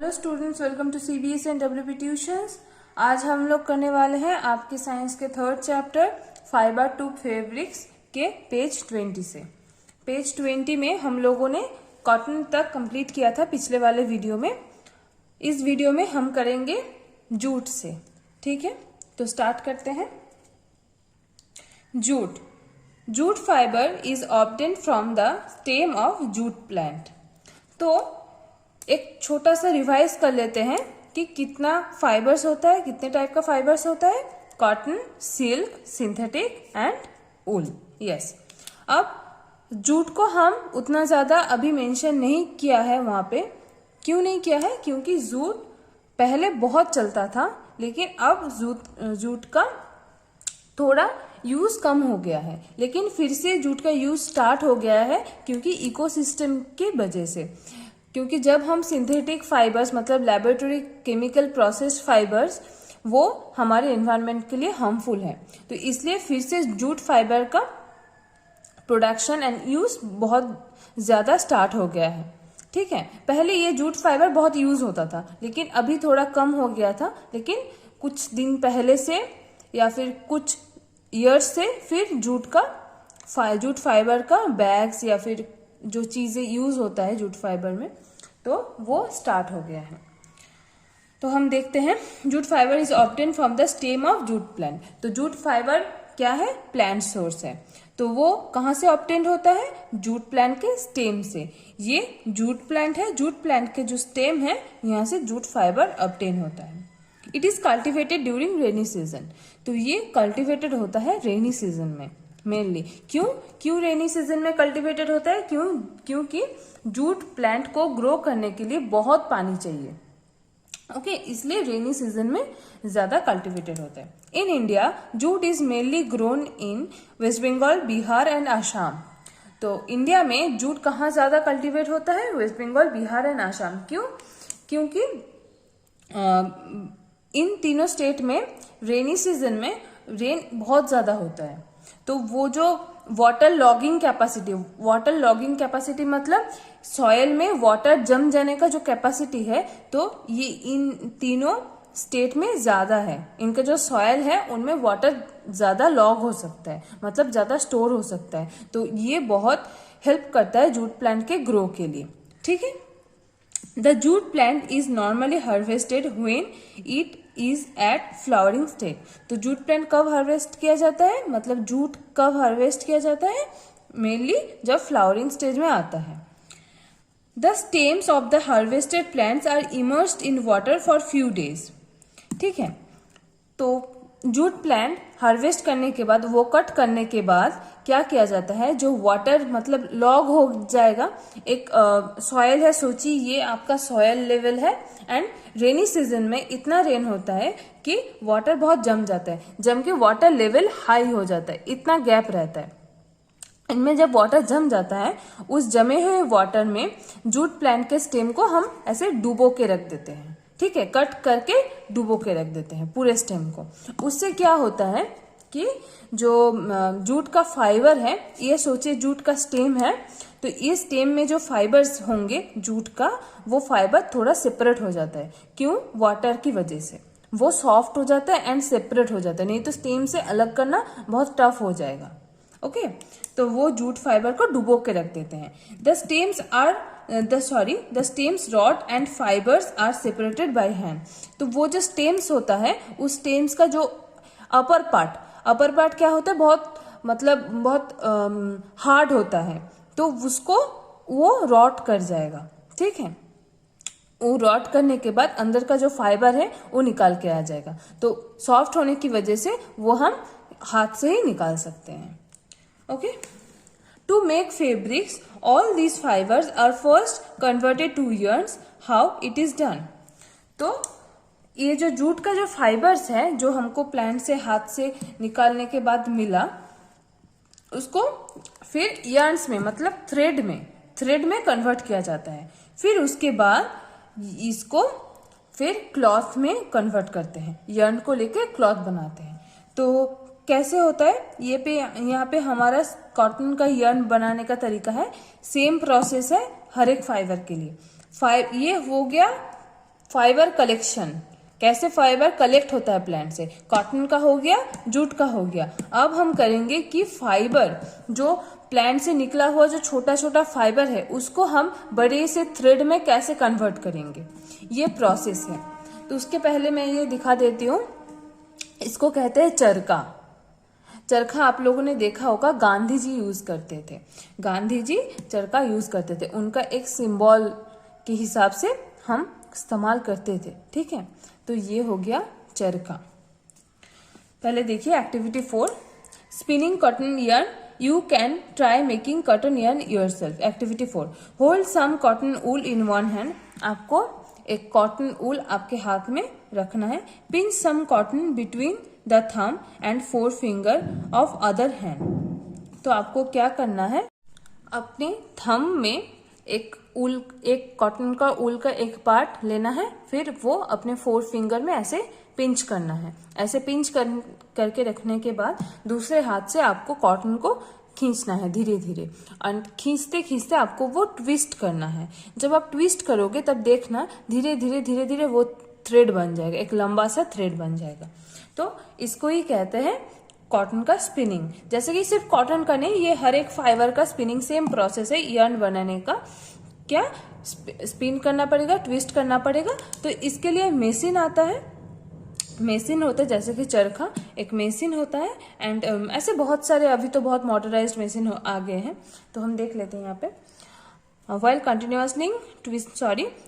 Hello students, welcome to CBSE and WP tuitions. आज हम लोग करने वाले हैं आपके साइंस के third chapter fibre to fabrics के पेज 20 से। पेज 20 में हम लोगों ने कॉटन तक कंप्लीट किया था पिछले वाले वीडियो में। इस वीडियो में हम करेंगे जूट से। ठीक है, तो स्टार्ट करते हैं। Jute fibre is obtained from the stem of jute plant. तो एक छोटा सा रिवाइज कर लेते हैं कि कितना फाइबर्स होता है, कितने टाइप का फाइबर्स होता है। Cotton, silk, synthetic and wool. Yes, अब जूट को हम उतना ज्यादा अभी मेंशन नहीं किया है वहां पे। क्यों नहीं किया है? क्योंकि जूट पहले बहुत चलता था, लेकिन अब जूट का थोड़ा यूज कम हो गया है। लेकिन फिर से जूट का यूज स्टार्ट हो गया है क्योंकि इकोसिस्टम की वजह से। क्योंकि जब हम सिंथेटिक फाइबर्स मतलब लेबोरेटरी केमिकल प्रोसेस फाइबर्स, वो हमारे एनवायरनमेंट के लिए हार्मफुल है, तो इसलिए फिर से जूट फाइबर का प्रोडक्शन एंड यूज बहुत ज्यादा स्टार्ट हो गया है। ठीक है, पहले ये जूट फाइबर बहुत यूज होता था, लेकिन अभी थोड़ा कम हो गया था। लेकिन कुछ दिन पहले से या फिर कुछ ईयर्स से फिर जूट फाइबर का बैग्स या फिर जो चीजें यूज होता है जूट फाइबर में, तो वो स्टार्ट हो गया है। तो हम देखते हैं, jute fibre is obtain from the stem of jute plant. तो जूट फाइबर क्या है? प्लांट सोर्स है। तो वो कहां से ऑब्टेन होता है? जूट प्लांट के स्टेम से। ये जूट प्लांट है, जूट प्लांट के जो स्टेम है, यहां से जूट फाइबर ऑब्टेन होता है। It is cultivated during rainy season. तो ये कल्टिवेटेड होता है रेनी सीजन में मेनली। क्यों रेनी सीजन में कल्टिवेटेड होता है? क्योंकि जूट प्लांट को ग्रो करने के लिए बहुत पानी चाहिए। ओके, इसलिए रेनी सीजन में ज्यादा कल्टिवेटेड होता है। In India jute is mainly grown in West Bengal, Bihar and Assam. तो इंडिया में जूट कहाँ ज्यादा कल्टिवेट होता है? वेस्ट बंगाल, बिहार एंड आसाम। क्यों? क्योंकि इन तीनों स्टेट में रेनी सीजन में रेन बहुत ज्यादा होता है। तो वो जो वाटर लॉगिंग कैपेसिटी मतलब सॉयल में वाटर जम जाने का जो कैपेसिटी है, तो ये इन तीनों स्टेट में ज्यादा है। इनका जो सॉयल है उनमें वाटर ज्यादा लॉग हो सकता है, मतलब ज्यादा स्टोर हो सकता है। तो ये बहुत हेल्प करता है जूट प्लांट के ग्रो के लिए। ठीक है, the jute plant is normally harvested when it is at flowering stage. तो जूट प्लांट कब हार्वेस्ट किया जाता है? मतलब जूट कब हार्वेस्ट किया जाता है? मेनली जब फ्लावरिंग स्टेज में आता है। The stems of the harvested plants are immersed in water for few days. ठीक है, तो जूट प्लांट हार्वेस्ट करने के बाद, वो कट करने के बाद क्या किया जाता है? जो वाटर मतलब लॉग हो जाएगा। एक सॉयल है, सोचिए ये आपका सॉयल लेवल है, एंड रेनी सीजन में इतना रेन होता है कि वाटर बहुत जम जाता है, जम के वाटर लेवल हाई हो जाता है, इतना गैप रहता है। इनमें जब वाटर जम जाता है, उस जमे हुए वाटर में जूट प्लांट के स्टेम को हम ऐसे डुबो के रख देते हैं। ठीक है, कट करके डुबो के रख देते हैं पूरे स्टेम को। उससे क्या होता है कि जो जूट का फाइबर है, ये सोचिए जूट का स्टेम है, तो इस स्टेम में जो फाइबर्स होंगे जूट का, वो फाइबर थोड़ा सेपरेट हो जाता है। क्यों? वाटर की वजह से वो सॉफ्ट हो जाता है एंड सेपरेट हो जाता है, नहीं तो स्टेम से अलग करना बहुत टफ हो जाएगा। ओके, तो वो जूट फाइबर को डुबो के रख देते हैं। The stems rot and fibres are separated by hand. तो वो जो स्टेम्स होता है, उस स्टेम्स का जो अपर पार्ट क्या होता है? बहुत हार्ड होता है, तो उसको वो रॉट कर जाएगा। ठीक है, वो रॉट करने के बाद अंदर का जो फाइबर है वो निकाल के आ जाएगा। तो सॉफ्ट होने की वजह से वो हम हाथ से ही निकाल सकते हैं। Okay, to make fabrics all these fibres are first converted to yarns। How it is done? तो ये जो जूट का जो फाइबर्स है, जो हमको प्लांट से हाथ से निकालने के बाद मिला, उसको फिर yarns में मतलब थ्रेड में कन्वर्ट किया जाता है। फिर उसके बाद इसको फिर क्लॉथ में कन्वर्ट करते हैं, yarn को लेके क्लॉथ बनाते हैं। तो कैसे होता है? यहाँ पे हमारा कॉटन का yarn बनाने का तरीका है, सेम प्रोसेस है हर एक फाइबर के लिए। ये हो गया फाइबर कलेक्शन, कैसे फाइबर कलेक्ट होता है प्लांट से। कॉटन का हो गया, जूट का हो गया। अब हम करेंगे कि फाइबर जो प्लांट से निकला हुआ जो छोटा छोटा फाइबर है उसको हम बड़े से थ्रेड में कैसे कन्वर्ट करेंगे, ये प्रोसेस है। तो उसके पहले मैं ये दिखा देती हूँ, इसको कहते हैं चरखा। चरखा आप लोगों ने देखा होगा, गांधी जी यूज करते थे, गांधी जी चरखा यूज करते थे, उनका एक सिंबल के हिसाब से हम इस्तेमाल करते थे, ठीक है। तो ये हो गया चरखा। पहले देखिए activity 4, spinning cotton yarn, you can try making cotton yarn yourself. Activity 4, hold some cotton wool in one hand, आपको एक कॉटन वूल आपके हाथ में रखना है। Pinch some cotton between the thumb and 4 finger of other hand. तो आपको क्या करना है, अपने थंब में एक कॉटन का ऊल का एक पार्ट लेना है, फिर वो अपने 4 फिंगर में ऐसे पिंच करना है। ऐसे पिंच करके रखने के बाद दूसरे हाथ से आपको कॉटन को खींचना है धीरे धीरे, और खींचते खींचते आपको वो ट्विस्ट करना है। जब आप ट्विस्ट करोगे तब देखना धीरे धीरे धीरे धीरे वो थ्रेड बन जाएगा, एक लंबा सा थ्रेड बन जाएगा। तो इसको ही कहते हैं कॉटन का स्पिनिंग। जैसे कि सिर्फ कॉटन का नहीं, ये हर एक फाइबर का स्पिनिंग सेम प्रोसेस है yarn बनाने का। क्या स्पिन करना पड़ेगा, ट्विस्ट करना पड़ेगा। तो इसके लिए मशीन आता है, मशीन होता है, जैसे कि चरखा एक मशीन होता है। एंड ऐसे बहुत सारे, अभी तो बहुत मोटराइज्ड मशीन आ गए हैं, तो हम देख लेते हैं यहाँ पे। while continuously twist,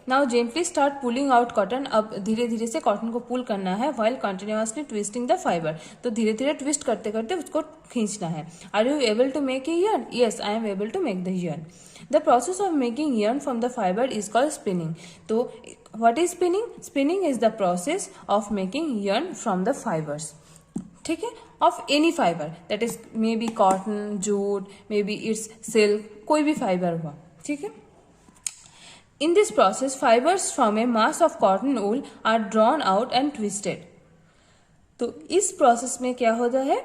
now gently start pulling out cotton। अब धीरे धीरे से कॉटन को पुल करना है while continuously twisting the fiber। तो धीरे धीरे ट्विस्ट करते करते उसको खींचना है। Are you able to make a yarn? Yes, I am able to make the yarn। The process of making yarn from the fiber is called spinning। तो what is spinning? Spinning is the process of making yarn from the fibers, ठीक है, of any fiber, that is maybe cotton, jute, maybe it's silk, कोई भी fibre हुआ, ठीक है। In this process fibres from a mass of cotton wool are drawn out and twisted. तो इस process में क्या होता है,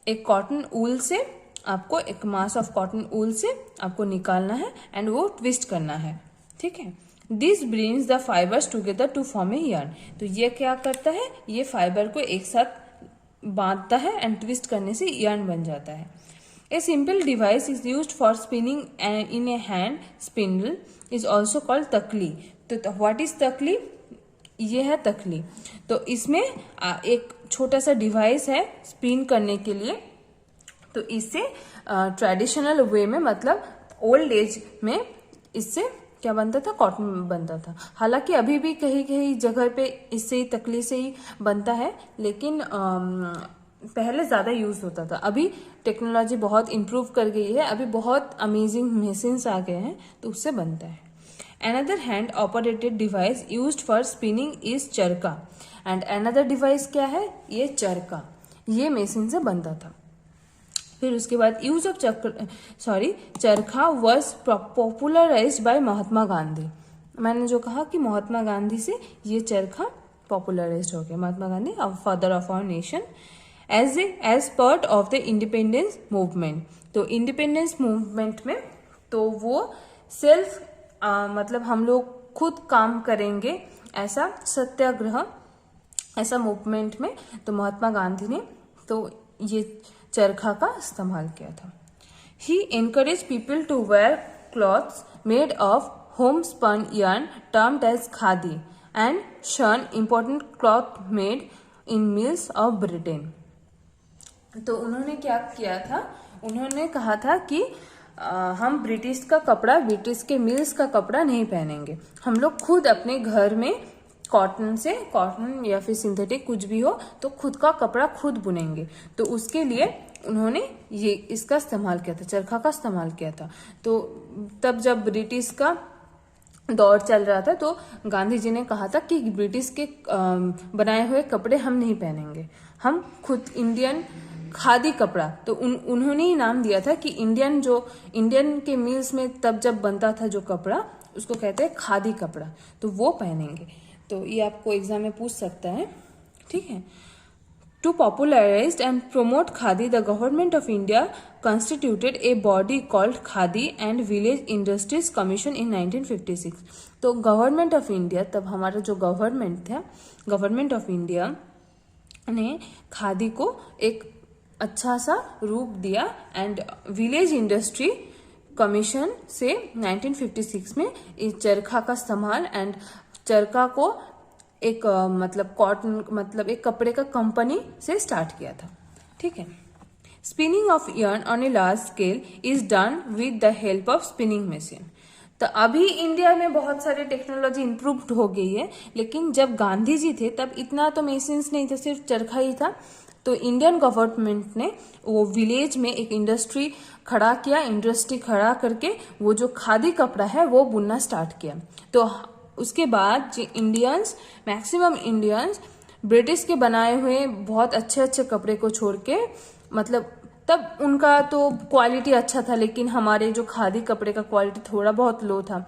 एक कॉटन वूल से आपको, एक मास ऑफ कॉटन वूल से आपको निकालना है एंड वो ट्विस्ट करना है, ठीक है। This brings the fibres together to form a yarn। तो ये क्या करता है, ये फाइबर को एक साथ बांधता है एंड ट्विस्ट करने से yarn बन जाता है। A simple device is used for spinning in a hand spindle is also called तकली। तो what is तकली? ये है तकली। तो इसमें एक छोटा सा डिवाइस है स्पिन करने के लिए। तो इससे ट्रेडिशनल वे में, मतलब ओल्ड एज में, इससे क्या बनता था, कॉटन बनता था। हालांकि अभी भी कहीं कहीं जगह पे इससे ही, तकली से ही बनता है, लेकिन पहले ज्यादा यूज होता था। अभी टेक्नोलॉजी बहुत इम्प्रूव कर गई है, अभी बहुत अमेजिंग मशीन्स आ गए हैं, तो उससे बनता है। Another hand operated device used for spinning is चरखा। एंड अनदर डिवाइस क्या है, ये चरखा, ये मशीन से बनता था। फिर उसके बाद यूज ऑफ चरखा was popularised bye Mahatma Gandhi. मैंने जो कहा कि महात्मा गांधी से ये चरखा पॉपुलराइज्ड हो गया। Mahatma Gandhi, father of our nation, as part of the independence movement. तो इंडिपेंडेंस मूवमेंट में तो वो सेल्फ मतलब हम लोग खुद काम करेंगे, ऐसा सत्याग्रह, ऐसा मूवमेंट में तो महात्मा गांधी ने तो ये चरखा का इस्तेमाल किया था। He encourage people to wear clothes made of home spun yarn termed as khadi and shun important cloth made in mills of Britain। तो उन्होंने क्या किया था, उन्होंने कहा था कि हम ब्रिटिश का कपड़ा, ब्रिटिश के मिल्स का कपड़ा नहीं पहनेंगे, हम लोग खुद अपने घर में कॉटन से, कॉटन या फिर सिंथेटिक कुछ भी हो, तो खुद का कपड़ा खुद बुनेंगे। तो उसके लिए उन्होंने ये इसका इस्तेमाल किया था, चरखा का इस्तेमाल किया था। तो तब जब ब्रिटिश का दौर चल रहा था, तो गांधी जी ने कहा था कि ब्रिटिश के बनाए हुए कपड़े हम नहीं पहनेंगे, हम खुद इंडियन खादी कपड़ा। तो उन्होंने ही नाम दिया था कि इंडियन के मिल्स में तब जब बनता था जो कपड़ा, उसको कहते हैं खादी कपड़ा, तो वो पहनेंगे। तो ये आपको एग्जाम में पूछ सकता है, ठीक है। To popularise and promote khadi, the government of India constituted a body called khadi and village industries commission in 1956। तो गवर्नमेंट ऑफ इंडिया, तब हमारा जो गवर्नमेंट था, गवर्नमेंट ऑफ इंडिया ने खादी को एक अच्छा सा रूप दिया एंड विलेज इंडस्ट्री कमीशन से 1956 में इस चरखा का इस्तेमाल एंड चरखा को एक मतलब कॉटन, मतलब एक कपड़े का कंपनी से स्टार्ट किया था। ठीक है। Spinning of yarn on a large scale is done with the help of spinning machine. तो अभी इंडिया में बहुत सारी टेक्नोलॉजी इंप्रूव्ड हो गई है, लेकिन जब गांधी जी थे तब इतना तो मशीन्स नहीं था, सिर्फ चरखा ही था। तो इंडियन गवर्नमेंट ने वो विलेज में एक इंडस्ट्री खड़ा किया, इंडस्ट्री खड़ा करके वो जो खादी कपड़ा है वो बुनना स्टार्ट किया। तो उसके बाद जो इंडियंस, मैक्सिमम इंडियंस ब्रिटिश के बनाए हुए बहुत अच्छे अच्छे कपड़े को छोड़ के, मतलब तब उनका तो क्वालिटी अच्छा था, लेकिन हमारे जो खादी कपड़े का क्वालिटी थोड़ा बहुत लो था,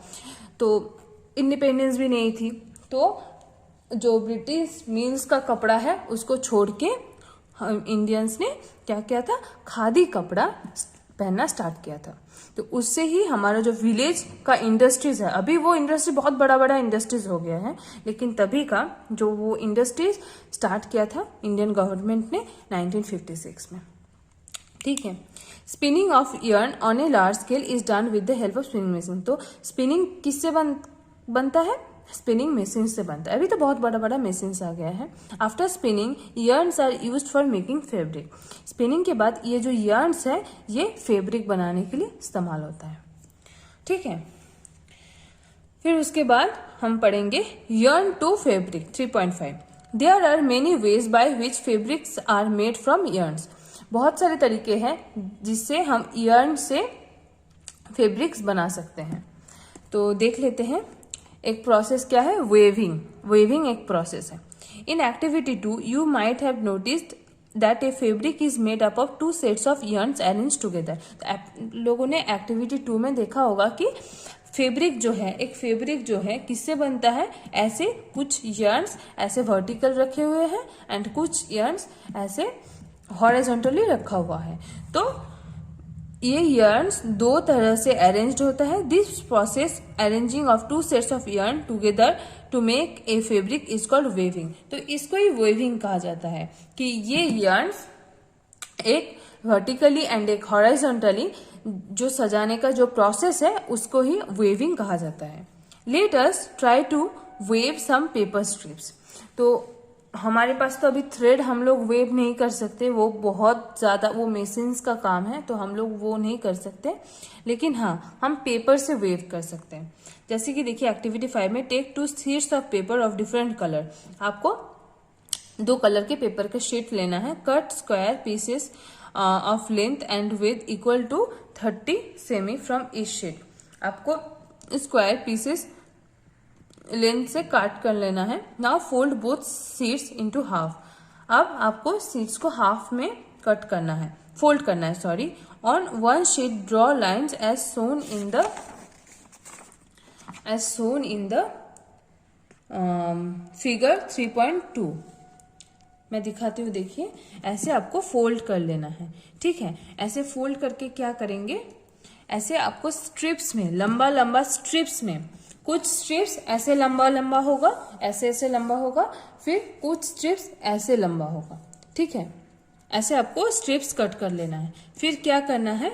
तो इंडिपेंडेंस भी नहीं थी। तो जो ब्रिटिश मिल्स का कपड़ा है उसको छोड़ के हम इंडियंस ने क्या किया था, खादी कपड़ा पहनना स्टार्ट किया था। तो उससे ही हमारा जो विलेज का इंडस्ट्रीज है, अभी वो इंडस्ट्री बहुत बड़ा बड़ा इंडस्ट्रीज हो गया है, लेकिन तभी का जो वो इंडस्ट्रीज स्टार्ट किया था इंडियन गवर्नमेंट ने 1956 में। ठीक है। Spinning of yarn on a large scale is done with the help of spinning machine. तो स्पिनिंग किससे बनता है? स्पिनिंग मशीन से बनता है। अभी तो बहुत बड़ा बड़ा मशीन आ गया है। After spinning yarns are used for making fabric. Spinning के बाद ये जो yarns है ये फैब्रिक बनाने के लिए इस्तेमाल होता है। ठीक है। फिर उसके बाद हम पढ़ेंगे yarn to fabric 3.5। There are many ways by which fabrics are made from yarns। बहुत सारे तरीके हैं जिससे हम yarn से फैब्रिक्स बना सकते हैं। तो देख लेते हैं। एक प्रोसेस क्या है? वेविंग। वेविंग एक प्रोसेस है। In activity 2 you might have noticed that A fabric is made up of 2 sets of yarns arrange together. तो लोगों ने एक्टिविटी 2 में देखा होगा कि फैब्रिक जो है, एक फैब्रिक जो है किससे बनता है? ऐसे कुछ yarns ऐसे वर्टिकल रखे हुए हैं एंड कुछ yarns ऐसे हॉरिजॉन्टली रखा हुआ है। तो ये yarns दो तरह से अरेंज्ड होता है। This process arranging of 2 sets of yarn together to make a fabric is called weaving. तो इसको ही वेविंग कहा जाता है कि ये yarns एक वर्टिकली एंड एक हॉरिजॉन्टली जो सजाने का जो प्रोसेस है उसको ही वेविंग कहा जाता है। Let us try to weave some paper strips. तो हमारे पास तो अभी थ्रेड हम लोग वेव नहीं कर सकते, वो बहुत ज्यादा वो मशीन्स का काम है, तो हम लोग वो नहीं कर सकते, लेकिन हाँ हम पेपर से वेव कर सकते हैं। जैसे कि देखिए एक्टिविटी 5 में take 2 sheets of paper of different colour. आपको 2 कलर के पेपर का शीट लेना है। Cut square pieces of length and width equal to 30 cm from each sheet. आपको स्क्वायर पीसेस लेंथ से काट कर लेना है। Now fold both sheets into half. अब आपको शीट्स को हाफ में कट करना है, फोल्ड करना है, sorry. On one sheet draw lines as shown in the figure 3.2। मैं दिखाती हूँ, देखिए ऐसे आपको फोल्ड कर लेना है। ठीक है। ऐसे फोल्ड करके क्या करेंगे, ऐसे आपको स्ट्रिप्स में, लंबा लंबा स्ट्रिप्स में, कुछ स्ट्रिप्स ऐसे लंबा लंबा होगा, ऐसे ऐसे लंबा होगा, फिर कुछ स्ट्रिप्स ऐसे लंबा होगा। ठीक है। ऐसे आपको स्ट्रिप्स कट कर लेना है। फिर क्या करना है,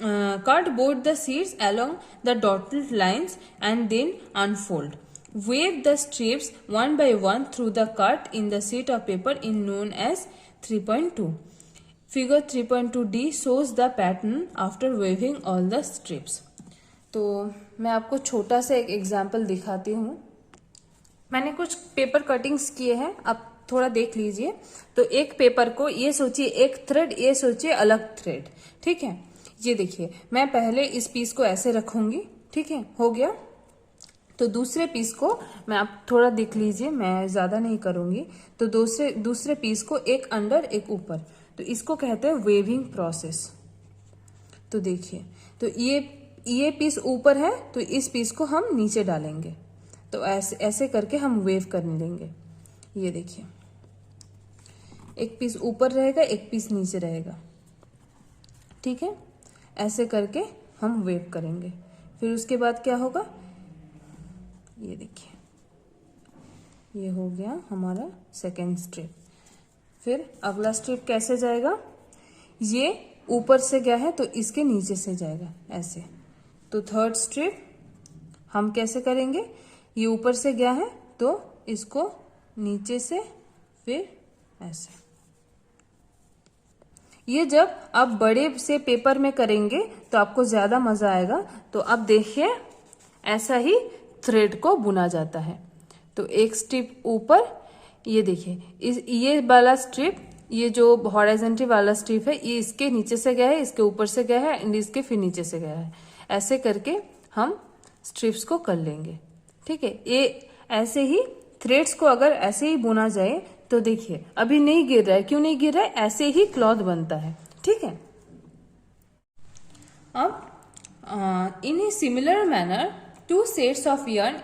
cut both the sheets along the dotted lines and then unfold. Wave the strips one by one through the cut in the sheet of paper in known as 3.2. Figure 3.2D shows the pattern after waving all the strips. तो मैं आपको छोटा सा एक example दिखाती हूँ। मैंने कुछ पेपर कटिंग्स किए हैं, आप थोड़ा देख लीजिए। तो एक पेपर को ये सोचिए एक थ्रेड, ये सोचिए अलग थ्रेड। ठीक है। ये देखिए मैं पहले इस पीस को ऐसे रखूंगी। ठीक है, हो गया। तो दूसरे पीस को मैं, आप थोड़ा देख लीजिए, मैं ज्यादा नहीं करूंगी। तो दूसरे पीस को एक अंडर एक ऊपर, तो इसको कहते हैं वेविंग प्रोसेस। तो देखिए, तो ये पीस ऊपर है तो इस पीस को हम नीचे डालेंगे। तो ऐसे करके हम वेव करने देंगे। ये देखिए एक पीस ऊपर रहेगा, एक पीस नीचे रहेगा। ठीक है। ऐसे करके हम वेव करेंगे। फिर उसके बाद क्या होगा, ये देखिए, ये हो गया हमारा सेकेंड स्ट्रिप। फिर अगला स्ट्रिप कैसे जाएगा, ये ऊपर से गया है तो इसके नीचे से जाएगा ऐसे। तो थर्ड स्ट्रिप हम कैसे करेंगे, ये ऊपर से गया है तो इसको नीचे से फिर ऐसे। ये जब आप बड़े से पेपर में करेंगे तो आपको ज्यादा मजा आएगा। तो अब देखिए, ऐसा ही थ्रेड को बुना जाता है। तो एक स्ट्रिप ऊपर, ये देखिए ये वाला स्ट्रिप, ये जो हॉरिजॉन्टल वाला स्ट्रिप है, ये इसके नीचे से गया है, इसके ऊपर से गया है एंड इसके फिर नीचे से गया है। ऐसे करके हम स्ट्रिप्स को कर लेंगे। ठीक है, ये ऐसे ही थ्रेड्स को अगर ऐसे ही बुना जाए तो देखिए अभी नहीं गिर रहा है। क्यों नहीं गिर रहा है, ऐसे ही क्लॉथ बनता है। ठीक है, अब in a similar manner 2 sets of yarn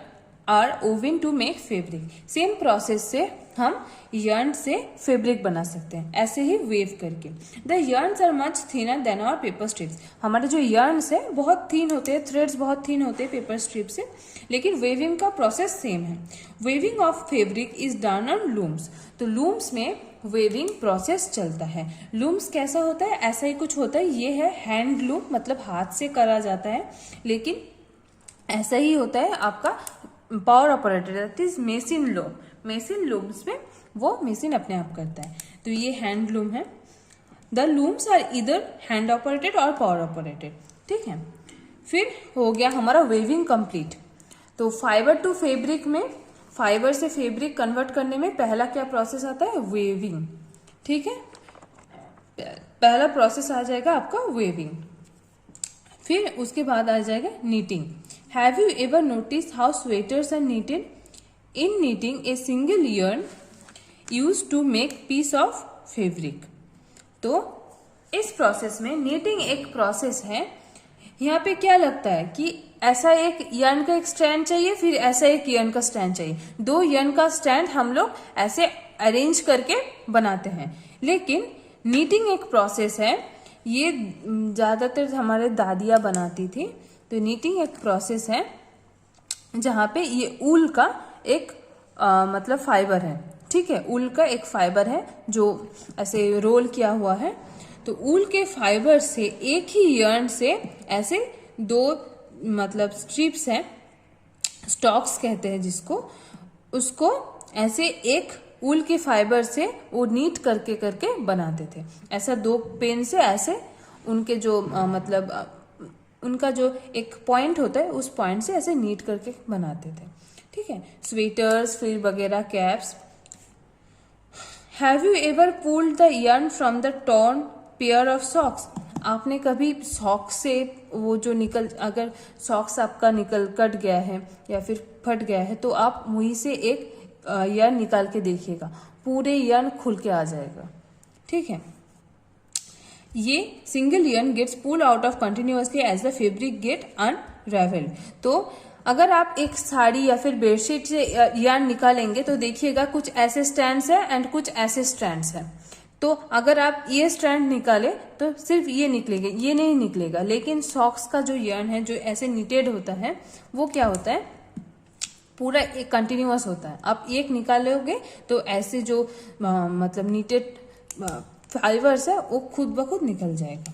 are woven to make fabric. Same process से हम yarn से फैब्रिक बना सकते हैं, ऐसे ही वेव करके। The yarns are much thinner than our paper strips. हमारे जो yarns है बहुत थिन होते हैं, थ्रेड्स बहुत थिन होते हैं पेपर स्ट्रिप से, लेकिन वेविंग का प्रोसेस सेम है। Weaving of fabric is done on looms. तो लूम्स में वेविंग प्रोसेस चलता है। लूम्स कैसा होता है, ऐसा ही कुछ होता है। ये है हैंड लूम, मतलब हाथ से करा जाता है, लेकिन ऐसा ही होता है आपका power operated, that is machine loom. Machine looms में वो मेसिन अपने आप करता है। तो ये हैंड लूम है। द लूम्स आर इधर हैंड ऑपरेटेड और पावर ऑपरेटेड। ठीक है, फिर हो गया हमारा वेविंग कंप्लीट। तो फाइबर टू फैब्रिक में, फाइबर से फैब्रिक कन्वर्ट करने में पहला क्या प्रोसेस आता है, वेविंग। ठीक है, पहला प्रोसेस आ जाएगा आपका वेविंग। फिर उसके बाद आ जाएगा knitting. Have you ever notice how sweaters are knitted? In knitting a single yarn use to make piece of fabric. तो इस प्रोसेस में, नीटिंग एक प्रोसेस है। यहाँ पे क्या लगता है कि ऐसा एक yarn का एक स्टैंड चाहिए, फिर ऐसा एक yarn का स्टैंड चाहिए। 2 yarn का स्टैंड हम लोग ऐसे अरेंज करके बनाते हैं। लेकिन नीटिंग एक प्रोसेस है, ये ज्यादातर हमारे दादियाँ बनाती थी। तो नीटिंग एक प्रोसेस है जहाँ पे ये ऊल का एक मतलब फाइबर है। ठीक है, ऊल का एक फाइबर है जो ऐसे रोल किया हुआ है। तो ऊल के फाइबर से एक ही yarn से ऐसे 2 मतलब स्ट्रिप्स हैं, स्टॉक्स कहते हैं जिसको, उसको ऐसे एक ऊल के फाइबर से वो नीट करके करके बनाते थे। ऐसा 2 पेन से ऐसे उनके जो मतलब उनका जो एक पॉइंट होता है, उस पॉइंट से ऐसे नीट करके बनाते थे। ठीक है, स्वेटर्स फिर वगैरह, caps. Have you ever pulled the yarn from the torn pair of socks? आपने कभी सॉक्स से वो जो अगर सॉक्स आपका कट गया है या फिर फट गया है, तो आप वहीं से एक yarn निकाल के देखिएगा, पूरे yarn खुल के आ जाएगा। ठीक है, ये single yarn gets pull out of continuously as the fabric get unravelled. तो अगर आप एक साड़ी या फिर बेडशीट से yarn निकालेंगे तो देखिएगा कुछ ऐसे स्ट्रैंड्स है एंड कुछ ऐसे स्ट्रैंड्स है। तो अगर आप ये स्ट्रैंड निकाले तो सिर्फ ये निकलेगा, ये नहीं निकलेगा। लेकिन सॉक्स का जो yarn है, जो ऐसे निटेड होता है, वो क्या होता है, पूरा एक कंटिन्यूअस होता है। आप एक निकालोगे तो ऐसे जो मतलब नीटेड फाइबर्स है वो खुद ब खुद निकल जाएगा।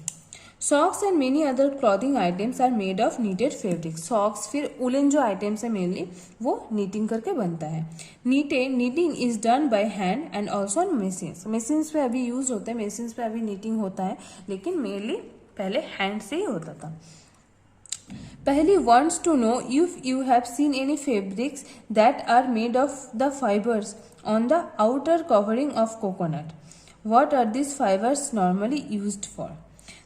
Socks and many other clothing items are made of knitted fabric. Socks फिर उलन जो आइटम्स है मेनली वो नीटिंग करके बनता है। Knitting is done by hand and also on machines. Machines पे अभी यूज होता है, मशीन्स पे अभी नीटिंग होता है, लेकिन मेनली पहले हैंड से ही होता था। Pahli wants to know if you have seen any fabrics that are made of the fibers on the outer covering of coconut. What are these fibers normally used for?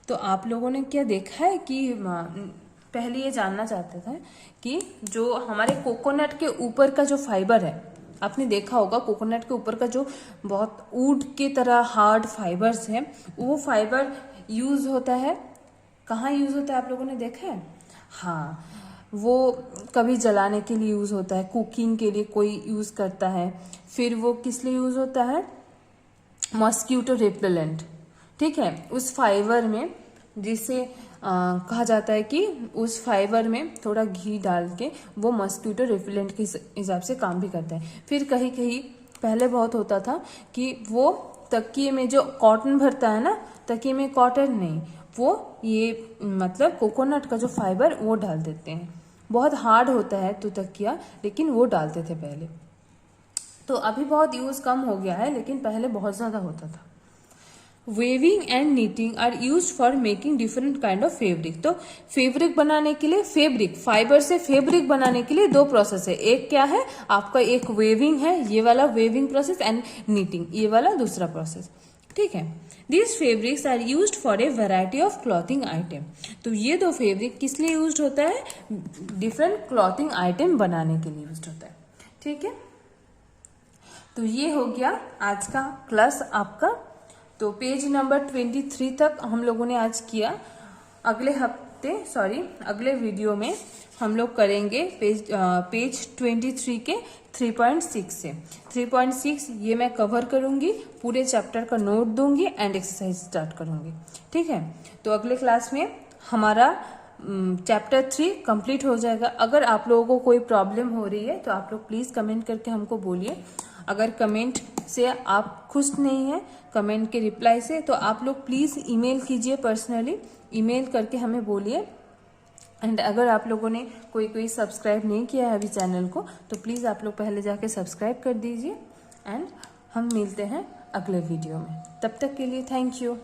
तो आप लोगों ने क्या देखा है कि पहले ये जानना चाहते थे कि जो हमारे कोकोनट के ऊपर का जो फाइबर है, आपने देखा होगा कोकोनट के ऊपर का जो बहुत वुड की तरह हार्ड फाइबर्स है, वो फाइबर यूज होता है, कहाँ यूज होता है आप लोगों ने देखा है? हाँ, वो कभी जलाने के लिए यूज होता है, कुकिंग के लिए कोई यूज करता है, फिर वो किस लिए यूज होता है, मॉस्किटो रिपेलेंट। ठीक है, उस फाइबर में जिससे कहा जाता है कि उस फाइबर में थोड़ा घी डाल के वो मस्कीटो रिपेलेंट के हिसाब से काम भी करता है। फिर कहीं कहीं पहले बहुत होता था कि वो तकिए में जो कॉटन भरता है ना, तकिए में कॉटन नहीं, वो ये मतलब कोकोनट का जो फाइबर वो डाल देते हैं। बहुत हार्ड होता है तो तकिया, लेकिन वो डालते थे पहले। तो अभी बहुत यूज कम हो गया है, लेकिन पहले बहुत ज्यादा होता था। Weaving and knitting are use for making different kind of fabric. तो फैब्रिक बनाने के लिए, फैब्रिक फाइबर से फैब्रिक बनाने के लिए दो प्रोसेस है। एक क्या है आपका, एक वेविंग है, ये वाला वेविंग प्रोसेस, एंड नीटिंग, ये वाला दूसरा प्रोसेस। ठीक है। These fabrics are used for a variety of clothing item। तो ये दो फैब्रिक किस लिए यूज होता है, डिफरेंट क्लॉथिंग आइटम बनाने के लिए यूज होता है। ठीक है, तो ये हो गया आज का क्लास आपका। तो पेज नंबर 23 तक हम लोगों ने आज किया। अगले वीडियो में हम लोग करेंगे पेज 23 के 3.6 से। 3.6 ये मैं कवर करूंगी, पूरे चैप्टर का नोट दूंगी एंड एक्सरसाइज स्टार्ट करूंगी। ठीक है, तो अगले क्लास में हमारा चैप्टर 3 कंप्लीट हो जाएगा। अगर आप लोगों को कोई प्रॉब्लम हो रही है तो आप लोग प्लीज कमेंट करके हमको बोलिए। अगर कमेंट से आप खुश नहीं है, कमेंट के रिप्लाई से, तो आप लोग प्लीज ईमेल कीजिए, पर्सनली ईमेल करके हमें बोलिए। एंड अगर आप लोगों ने कोई सब्सक्राइब नहीं किया है अभी चैनल को, तो प्लीज़ आप लोग पहले जाके सब्सक्राइब कर दीजिए। एंड हम मिलते हैं अगले वीडियो में, तब तक के लिए थैंक यू।